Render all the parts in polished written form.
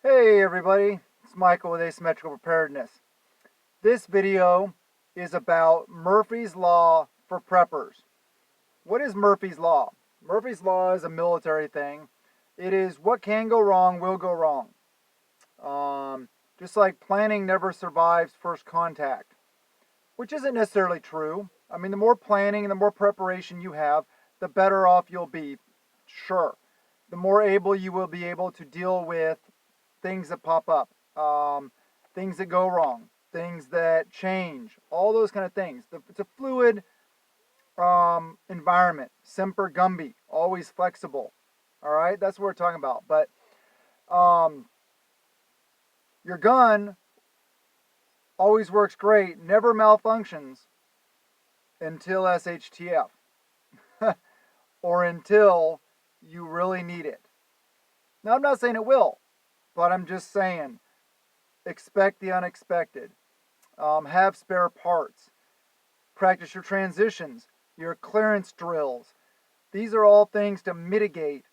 Hey everybody, it's Michael with Asymmetrical Preparedness. This video is about Murphy's Law for preppers. What is Murphy's Law? Murphy's Law is a military thing. It is what can go wrong will go wrong. Just like planning never survives first contact, which isn't necessarily true. I mean, the more planning and the more preparation you have, the better off you'll be, sure. The more able you will be able to deal with things that pop up, things that go wrong, things that change, all those kind of things. It's a fluid environment. Semper Gumby, always flexible. All right, that's what we're talking about. But your gun always works great, never malfunctions until SHTF or until you really need it. Now, I'm not saying it will, but I'm just saying expect the unexpected. Have spare parts. Practice your transitions, your clearance drills. These are all things to mitigate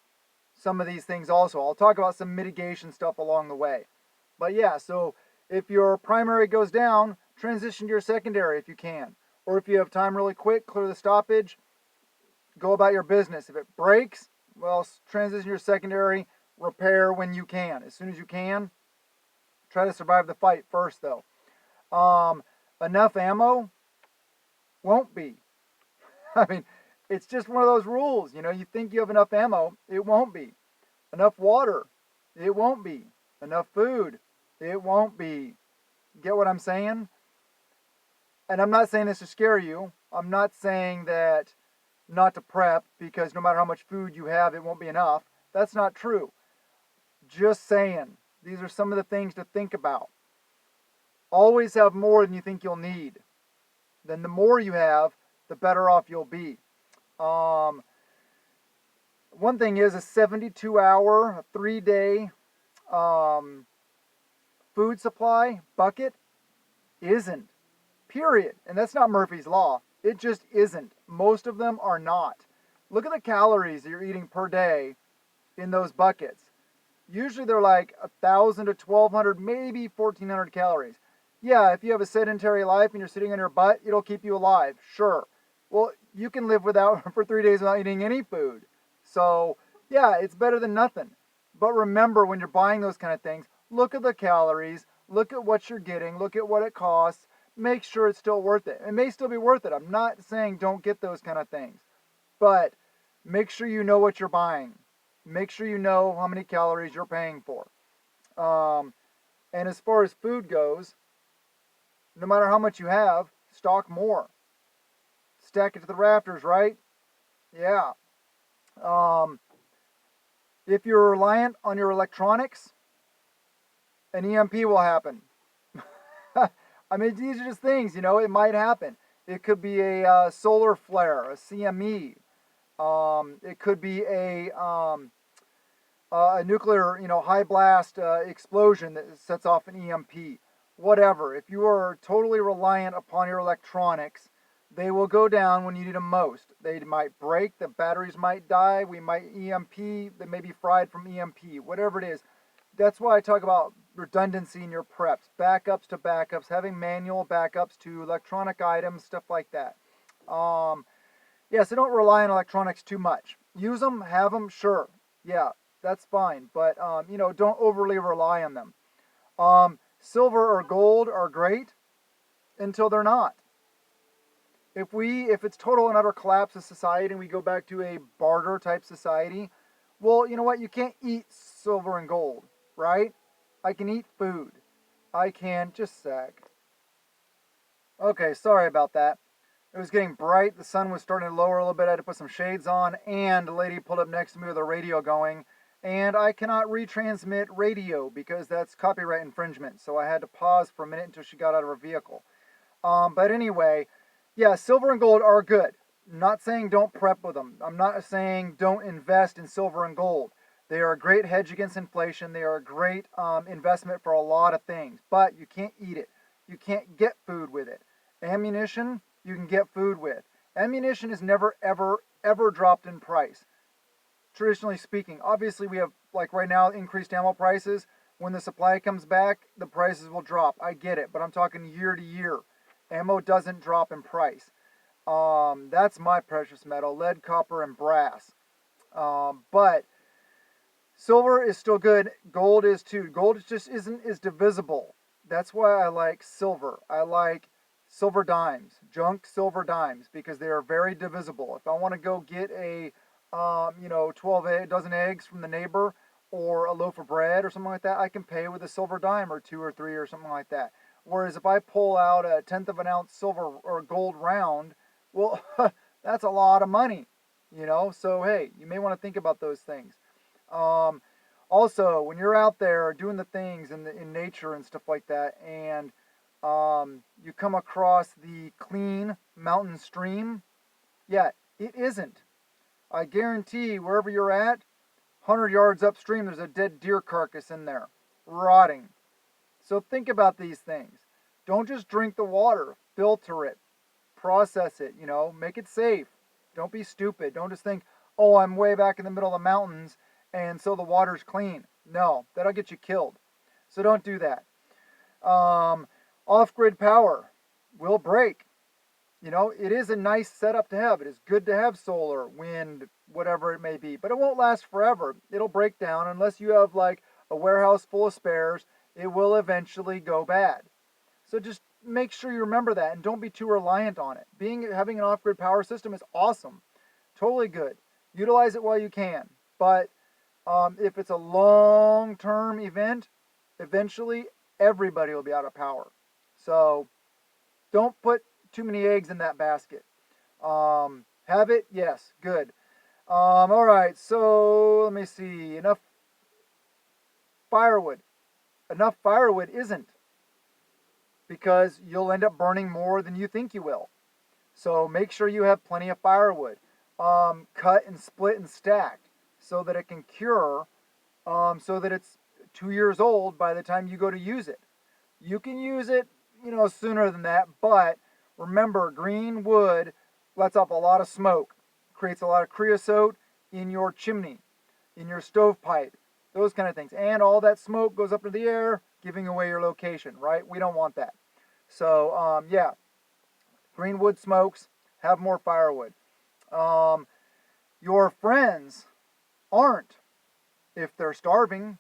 some of these things also. I'll talk about some mitigation stuff along the way. But yeah, so if your primary goes down, transition to your secondary if you can. Or if you have time really quick, clear the stoppage, go about your business. If it breaks, well, transition to your secondary, repair when you can. As soon as you can, try to survive the fight first though. Enough ammo? Won't be. I mean, it's just one of those rules. You know, you think you have enough ammo, it won't be. Enough water? It won't be. Enough food? It won't be. Get what I'm saying? And I'm not saying this to scare you. I'm not saying that not to prep because no matter how much food you have, it won't be enough. That's not true. Just saying. These are some of the things to think about. Always have more than you think you'll need. Then the more you have, the better off you'll be. One thing is a 72-hour, 3-day food supply bucket isn't. Period. And that's not Murphy's Law. It just isn't. Most of them are not. Look at the calories that you're eating per day in those buckets. Usually they're like 1,000 to 1,200, maybe 1,400 calories. Yeah, if you have a sedentary life and you're sitting on your butt, it'll keep you alive. Sure. Well, you can live without for 3 days without eating any food. So, yeah, it's better than nothing. But remember, when you're buying those kind of things, look at the calories, look at what you're getting, look at what it costs, make sure it's still worth it. It may still be worth it. I'm not saying don't get those kind of things. But make sure you know what you're buying. Make sure you know how many calories you're paying for. And as far as food goes, no matter how much you have, stock more. Stack it to the rafters, right? Yeah. If you're reliant on your electronics, an EMP will happen. I mean, these are just things, you know, it might happen. It could be a solar flare, a CME. It could be a nuclear, high blast explosion that sets off an EMP. Whatever. If you are totally reliant upon your electronics, they will go down when you need them most. They might break, the batteries might die, we might EMP, they may be fried from EMP, whatever it is. That's why I talk about redundancy in your preps, backups to backups, having manual backups to electronic items, stuff like that. Yeah, so don't rely on electronics too much. Use them, have them, sure. Yeah, that's fine. But, don't overly rely on them. Silver or gold are great until they're not. If it's total and utter collapse of society and we go back to a barter type society, well, you know what? You can't eat silver and gold, right? I can eat food. I can, just a sec. Okay, sorry about that. It was getting bright. The sun was starting to lower a little bit. I had to put some shades on, and a lady pulled up next to me with a radio going. And I cannot retransmit radio because that's copyright infringement. So I had to pause for a minute until she got out of her vehicle. But anyway, yeah, silver and gold are good. I'm not saying don't prep with them. I'm not saying don't invest in silver and gold. They are a great hedge against inflation. They are a great investment for a lot of things. But you can't eat it. You can't get food with it. Ammunition, you can get food with. Ammunition is never, ever, ever dropped in price. Traditionally speaking, obviously we have, like right now, increased ammo prices. When the supply comes back, the prices will drop. I get it, but I'm talking year to year. Ammo doesn't drop in price. That's my precious metal: lead, copper, and brass. But silver is still good. Gold is too. Gold just isn't as divisible. That's why I like silver. I like silver dimes, junk silver dimes, because they are very divisible. If I want to go get a 12 dozen eggs from the neighbor, or a loaf of bread or something like that, I can pay with a silver dime or two or three or something like that. Whereas if I pull out a tenth of an ounce silver or gold round, well, that's a lot of money, So hey, you may want to think about those things. Also, when you're out there doing the things in nature and stuff like that, and you come across the clean mountain stream, yeah, it isn't. I guarantee wherever you're at, 100 yards upstream, there's a dead deer carcass in there, rotting. So think about these things. Don't just drink the water, filter it, process it, make it safe. Don't be stupid. Don't just think, oh, I'm way back in the middle of the mountains and so the water's clean. No, that'll get you killed. So don't do that. Off-grid power will break. It is a nice setup to have. It is good to have solar, wind, whatever it may be, but it won't last forever. It'll break down unless you have like a warehouse full of spares. It will eventually go bad. So just make sure you remember that and don't be too reliant on it. Having an off-grid power system is awesome. Totally good. Utilize it while you can. But if it's a long-term event, eventually everybody will be out of power. So don't put too many eggs in that basket. Have it? Yes. Good. All right. So let me see. Enough firewood. Enough firewood isn't, because you'll end up burning more than you think you will. So make sure you have plenty of firewood. Cut and split and stacked so that it can cure, so that it's 2 years old by the time you go to use it. You can use it, sooner than that, but remember, green wood lets off a lot of smoke, creates a lot of creosote in your chimney, in your stovepipe, those kind of things. And all that smoke goes up into the air, giving away your location, right? We don't want that. So, yeah, green wood smokes, have more firewood. Your friends aren't. If they're starving,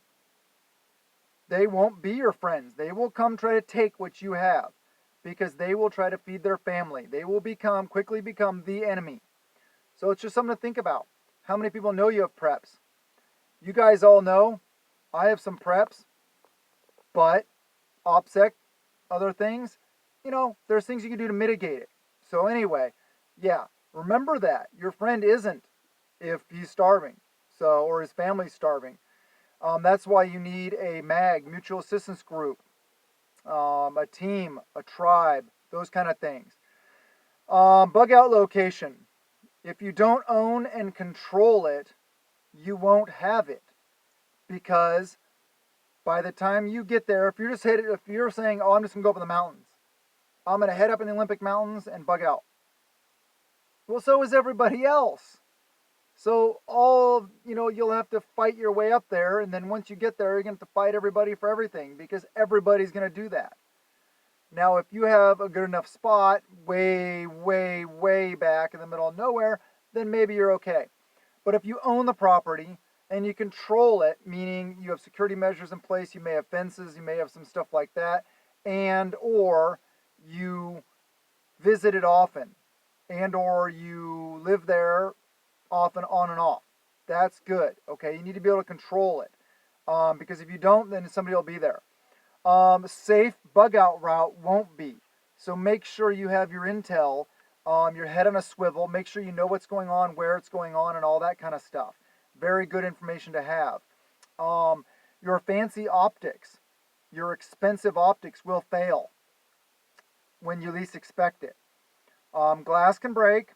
they won't be your friends. They will come try to take what you have, because they will try to feed their family. They will quickly become the enemy. So it's just something to think about. How many people know you have preps? You guys all know I have some preps, but OPSEC, other things, there's things you can do to mitigate it. So anyway, yeah, remember that. Your friend isn't if he's starving, or his family's starving. That's why you need a MAG, mutual assistance group, a team, a tribe, those kind of things. Bug out location. If you don't own and control it, you won't have it, because by the time you get there, if you're saying, oh, I'm just gonna go up in the mountains, I'm gonna head up in the Olympic Mountains and bug out. Well, so is everybody else. So you'll have to fight your way up there, and then once you get there, you're gonna have to fight everybody for everything, because everybody's gonna do that. Now, if you have a good enough spot way, way, way back in the middle of nowhere, then maybe you're okay. But if you own the property and you control it, meaning you have security measures in place, you may have fences, you may have some stuff like that, and or you visit it often, and or you live there often, on and off, that's good. Okay, you need to be able to control it, because if you don't, then somebody will be there. Safe bug out route won't be. So make sure you have your intel, your head on a swivel. Make sure you know what's going on, where it's going on, and all that kind of stuff. Very good information to have. Your fancy optics, your expensive optics will fail when you least expect it. Glass can break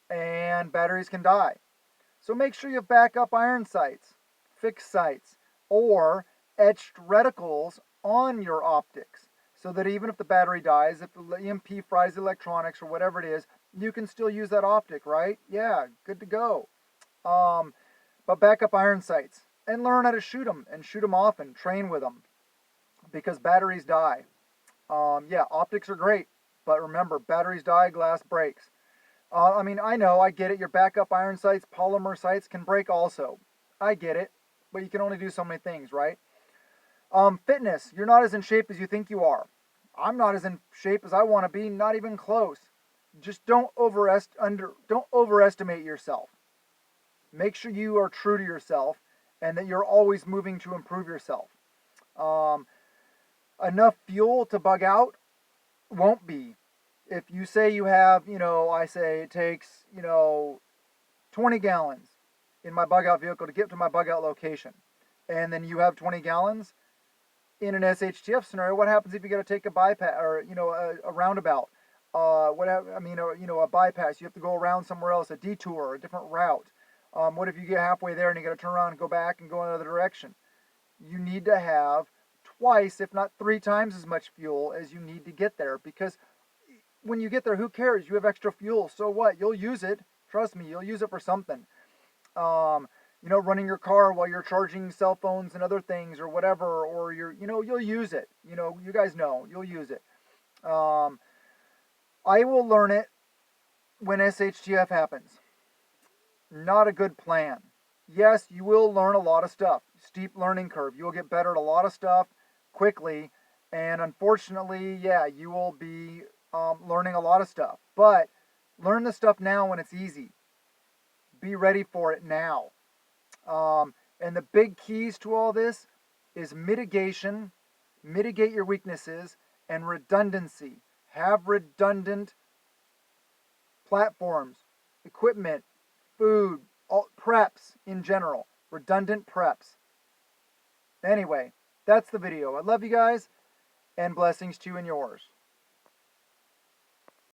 and batteries can die. So make sure you have backup iron sights, fixed sights, or etched reticles on your optics, so that even if the battery dies, if the EMP fries the electronics or whatever it is, you can still use that optic, right? Yeah, good to go. But backup iron sights, and learn how to shoot them often, train with them, because batteries die. Yeah, optics are great, but remember, batteries die, glass breaks. I mean, I know, I get it. Your backup iron sights, polymer sights can break also. I get it, but you can only do so many things, right? Fitness, you're not as in shape as you think you are. I'm not as in shape as I want to be, not even close. Just don't overestimate yourself. Make sure you are true to yourself and that you're always moving to improve yourself. Um, Enough fuel to bug out won't be. If you say you have, I say it takes, 20 gallons in my bug out vehicle to get to my bug out location, and then you have 20 gallons in an SHTF scenario, what happens if you got to take a bypass or, a roundabout? A bypass. You have to go around somewhere else, a detour, a different route. What if you get halfway there and you got to turn around and go back and go another direction? You need to have twice, if not 3 times as much fuel as you need to get there, because when you get there, who cares? You have extra fuel. So what? You'll use it. Trust me, you'll use it for something. Running your car while you're charging cell phones and other things or whatever, or you'll use it. You guys know, you'll use it. I will learn it when SHTF happens. Not a good plan. Yes, you will learn a lot of stuff. Steep learning curve. You will get better at a lot of stuff quickly. And unfortunately, yeah, you will be learning a lot of stuff. But learn the stuff now when it's easy. Be ready for it now. And the big keys to all this is mitigation, mitigate your weaknesses, and redundancy. Have redundant platforms, equipment, food, preps in general. Redundant preps. Anyway, that's the video. I love you guys, and blessings to you and yours.